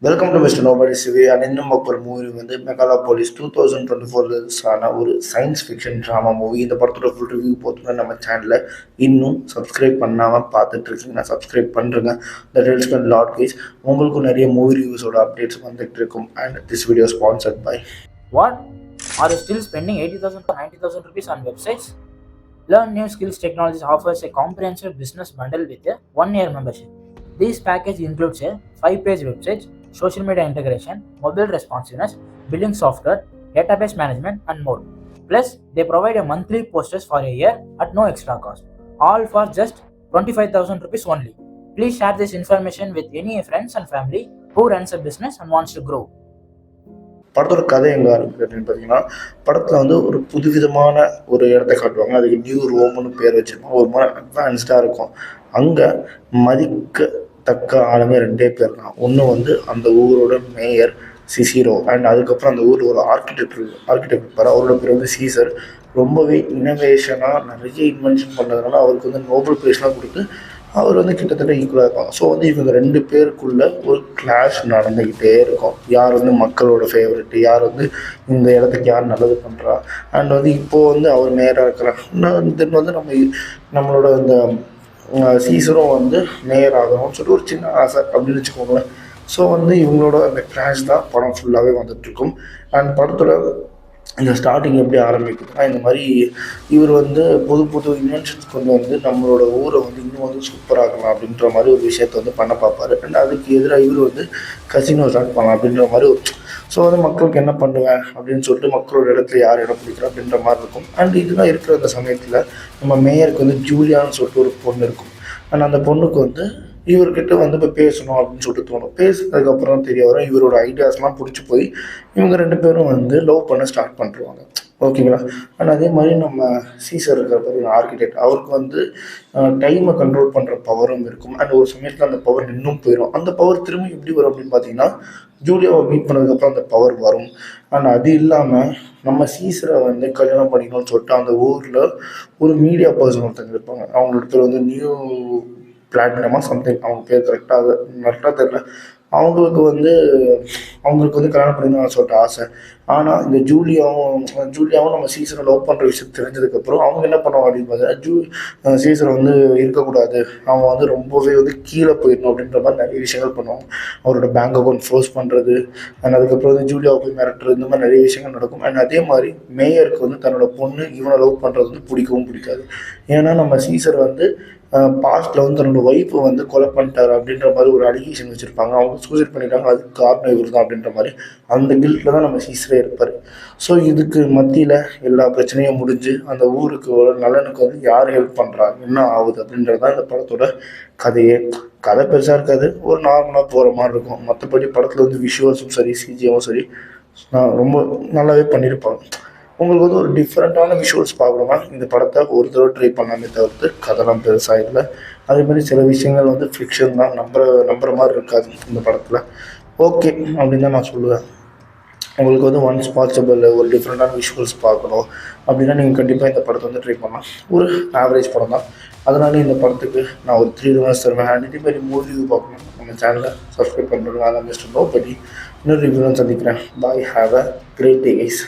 Welcome to mister nobody சிவி and இன்னும் ஒரு மூவி வந்து மெகாலோபோலிஸ் 2024 ஒரு சயின்ஸ் ஃபிக்ஷன் ட்ராமா மூவி. இந்த படத்தோட ஃபுல் ரிவ்யூ போட்டுங்க நம்ம சேனலில். இன்னும் சப்ஸ்கிரைப் பண்ணாமல் பார்த்துட்டு இருக்கீங்கன்னா சப்ஸ்கிரைப் பண்ணுறேங்க. த டெல்ஸ்கன் லாட் கேஸ் உங்களுக்கும் நிறைய மூவி ரிவ்யூஸோட அப்டேட்ஸ் வந்துட்டு இருக்கும். And this video sponsored by What? Are you still spending 80,000 to 90,000 rupees on websites? Learn New Skills Technologies offers a comprehensive business bundle with a 1-year membership. This package includes a 5-page website, social media integration, mobile responsiveness, billing software, database management, and more. Plus, they provide a monthly posters for a year at no extra cost. All for just 25,000 rupees only. Please share this information with any friends and family who runs a business and wants to grow. படத்தோட கதை எங்கே ஆரம்பிக்குது அப்படின்னு பார்த்தீங்கன்னா, படத்தில் வந்து ஒரு புதுவிதமான ஒரு இடத்த காட்டுவாங்க. அதுக்கு நியூ ரோம்னு பேர் வச்சுருப்பாங்க. ஒரு மாதிரி அட்வான்ஸ்டாக இருக்கும். அங்கே மதிக்கத்தக்க ஆளுங்க 2 பேர் தான். ஒன்று வந்து அந்த ஊரோட மேயர் சிசிரோ, அண்ட் அதுக்கப்புறம் அந்த ஊரில் ஒரு ஆர்கிடெக்ட் இருப்பார். அவரோட பேர் வந்து சீசர். ரொம்பவே இனோவேஷனாக நிறைய இன்வென்ஷன் பண்ணதுனால அவருக்கு வந்து நோபல் ப்ரைஸ்லாம் கொடுத்து அவர் வந்து கிட்டத்தட்ட ஈக்குவலாக இருப்பாங்க. ஸோ வந்து இவங்க 2 பேருக்குள்ள ஒரு கிளாஷ் நடந்துக்கிட்டே இருக்கும். யார் வந்து மக்களோட ஃபேவரெட்டு, யார் வந்து இந்த இடத்துக்கு யார் நல்லது பண்ணுறா, அண்ட் வந்து இப்போது வந்து அவர் மேயராக இருக்கிறார். தென் வந்து நம்மளோட இந்த சீசரும் வந்து மேயர் ஆகணும்னு சொல்லிட்டு ஒரு சின்ன ஆசை அப்படின்னு வச்சுக்கோங்களேன். ஸோ வந்து இவங்களோட அந்த கிளாஷ் தான் படம் ஃபுல்லாகவே வந்துட்டுருக்கும். அண்ட் படத்தோட இந்த ஸ்டார்டிங் எப்படி ஆரம்பிக்குதுன்னா, இந்த மாதிரி இவர் வந்து புது இன்வென்ஷன்ஸ் கொண்டு வந்து நம்மளோட ஊரை வந்து இன்னும் வந்து சூப்பராகலாம் அப்படின்ற மாதிரி ஒரு விஷயத்தை வந்து பண்ண பார்ப்பார். அண்ட் அதுக்கு எதிராக இவர் வந்து கசினோ ஸ்டார்ட் பண்ணலாம் அப்படின்ற மாதிரி ஸோ வந்து மக்களுக்கு என்ன பண்ணுவேன் அப்படின்னு சொல்லிட்டு மக்களோட இடத்துல யார் இடம் பிடிக்கிறா அப்படின்ற மாதிரி இருக்கும். அண்ட் இதெல்லாம் இருக்கிற அந்த சமயத்தில் நம்ம மேயருக்கு வந்து ஜூலியான்னு சொல்லிட்டு ஒரு பொண்ணு இருக்கும். அண்ட் அந்த பொண்ணுக்கு வந்து இவர்கிட்ட வந்து இப்போ பேசணும் அப்படின்னு சொல்லிட்டு தோணும். பேசுனதுக்கப்புறம் தெரிய வரும் இவரோட ஐடியாஸ்லாம் பிடிச்சி போய் இவங்க 2 பேரும் வந்து லவ் பண்ண ஸ்டார்ட் பண்ணுறாங்க. ஓகேங்களா. அண்ட் அதே மாதிரி நம்ம சீசர் இருக்கிற பார்த்தீங்கன்னா ஆர்கிடெக்ட், அவருக்கு வந்து டைமை கண்ட்ரோல் பண்ணுற பவரும் இருக்கும். அண்ட் ஒரு சமயத்தில் அந்த பவர் இன்னும் போயிடும். அந்த பவர் திரும்ப எப்படி வரும் அப்படின்னு பார்த்தீங்கன்னா, ஜூலியாவை மீட் பண்ணதுக்கப்புறம் அந்த பவர் வரும். அண்ட் அது இல்லாமல் நம்ம சீசரை வந்து கல்யாணம் பண்ணிக்கணும்னு சொல்லிட்டு அந்த ஊரில் ஒரு மீடியா பர்சன் ஒருத்தங்க இருப்பாங்க. அவங்களோட பேர் வந்து நியூ பிளாட்டினமா சம்திங், அவங்க பேர் கரெக்டாக தெரில. அவங்களுக்கு வந்து கல்யாணம் பண்ணிக்கணும்னு சொல்லிட்டு ஆசை. ஆனால் இந்த ஜூலியாவும் நம்ம சீசரை லவ் பண்ணுற விஷயம் தெரிஞ்சதுக்கப்புறம் அவங்க என்ன பண்ணுவாங்க அப்படின்னு பார்த்தா, சீசரை வந்து இருக்கக்கூடாது, அவன் வந்து ரொம்பவே வந்து கீழே போயிடணும் அப்படின்ற மாதிரி நிறைய விஷயங்கள் பண்ணுவாங்க. அவரோட பேங்க் அக்கௌண்ட் ஃப்ரோஸ் பண்ணுறது, அண்ட் அதுக்கப்புறம் வந்து ஜூலியாவை போய் மிரட்டுறது, இந்த மாதிரி நிறைய விஷயங்கள் நடக்கும். அண்ட் அதே மாதிரி மேயருக்கு வந்து தன்னோட பொண்ணு இவனை லவ் பண்ணுறது வந்து பிடிக்கவும் பிடிக்காது. ஏன்னா நம்ம சீசர் வந்து பாஸ்ட்டில் வந்து தன்னோட ஒய்ஃபை வந்து கொலை பண்ணிட்டார் அப்படின்ற மாதிரி ஒரு அலிகேஷன் வச்சுருப்பாங்க. அவங்க சூசைட் பண்ணிட்டாங்க, அதுக்கு காரணம் இவர் தான் அப்படின்ற மாதிரி அந்த கில்ட்டில் தான் நம்ம சீசரே இருப்பார். ஸோ இதுக்கு மத்தியில் எல்லா பிரச்சனையும் முடிஞ்சு அந்த ஊருக்கு ஒரு நலனுக்கு வந்து யார் ஹெல்ப் பண்ணுறா, என்ன ஆகுது அப்படின்றது தான் இந்த படத்தோட கதையே. கதை பெருசாக இருக்காது, ஒரு நார்மலாக போகிற மாதிரி இருக்கும். மற்றபடி படத்தில் வந்து விஷுவல்ஸும் சரி சிஜியும் சரி ரொம்ப நல்லாவே பண்ணியிருப்பாங்க. உங்களுக்கு வந்து ஒரு டிஃப்ரெண்ட்டான விஷுவல்ஸ் பார்க்கணும்னா இந்த படத்தை ஒரு தடவை ட்ரை பண்ணாமே தவிர்த்து கதைலாம் பெருசாக இல்லை. அதேமாதிரி சில விஷயங்கள் வந்து ஃபிக்ஷன் தான், நம்புற மாதிரி இருக்காது இந்த படத்தில். ஓகே அப்படின்னு தான் நான் சொல்லுவேன். உங்களுக்கு வந்து ஒன்ஸ் பாசிபிள் ஒரு டிஃப்ரெண்ட்டான விஷுவல்ஸ் பார்க்கணும் அப்படின்னா நீங்கள் கண்டிப்பாக இந்த படத்தை வந்து ட்ரை பண்ணலாம். ஒரு ஆவரேஜ் படம் தான், அதனால இந்த படத்துக்கு நான் ஒரு 3 ரூபாஸ் தருவேன். அண்ட் இதேமாதிரி மூவி ரிவ்யூ பார்க்கணும் நம்ம சேனலை சப்ஸ்கிரைப் பண்ணுறேன். நான் மிஸ்டர் நோபடி இன்னொரு ரிவ்யூலாம் சந்திக்கிறேன். Bye, have a great day guys.